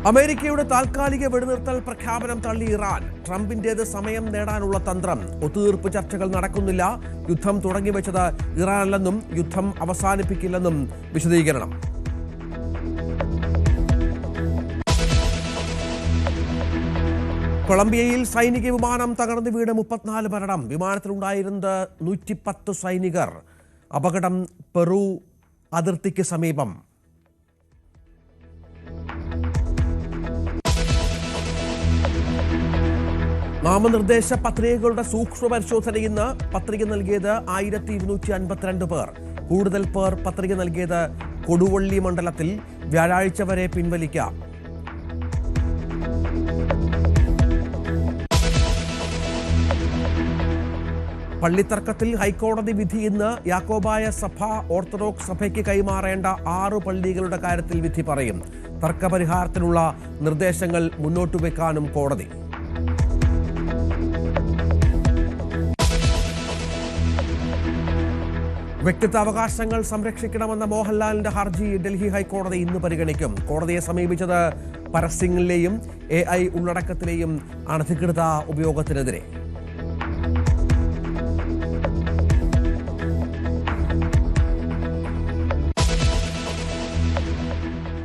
അമേരിക്കയുടെ താൽക്കാലിക വെടിനിർത്തൽ പ്രഖ്യാപനം തള്ളി ഇറാൻ. ട്രംപിന്റേത് സമയം നേടാനുള്ള തന്ത്രം. ഒത്തുതീർപ്പ് ചർച്ചകൾ നടക്കുന്നില്ല. യുദ്ധം തുടങ്ങിവെച്ചത് ഇറാനല്ലെന്നും യുദ്ധം അവസാനിപ്പിക്കില്ലെന്നും വിശദീകരണം. കൊളംബിയയിൽ സൈനിക വിമാനം തകർന്നു വീണ് 34 മരണം. വിമാനത്തിലുണ്ടായിരുന്നത് 110 സൈനികർ. അപകടം പെറു അതിർത്തിക്ക് സമീപം. നാമനിർദ്ദേശ പത്രികകളുടെ സൂക്ഷ്മ പരിശോധന ഇന്ന്. പത്രിക നൽകിയത് 1252 പേർ. കൂടുതൽ പേർ പത്രിക നൽകിയത് കൊടുവള്ളി മണ്ഡലത്തിൽ. വ്യാഴാഴ്ച വരെ പിൻവലിക്കാം. പള്ളിത്തർക്കത്തിൽ ഹൈക്കോടതി വിധി ഇന്ന്. യാക്കോബായ സഭ ഓർത്തഡോക്സ് സഭയ്ക്ക് കൈമാറേണ്ട 6 പള്ളികളുടെ കാര്യത്തിൽ വിധി പറയും. തർക്കപരിഹാരത്തിനുള്ള നിർദ്ദേശങ്ങൾ മുന്നോട്ട് വെക്കാനും കോടതി. വ്യക്തിത്വാവകാശങ്ങൾ സംരക്ഷിക്കണമെന്ന മോഹൻലാലിന്റെ ഹർജി ഡൽഹി ഹൈക്കോടതി ഇന്ന് പരിഗണിക്കും. കോടതിയെ സമീപിച്ചത് പരസ്യങ്ങളിലെയും AI ഉള്ളടക്കത്തിലെയും അനധികൃത ഉപയോഗത്തിനെതിരെ.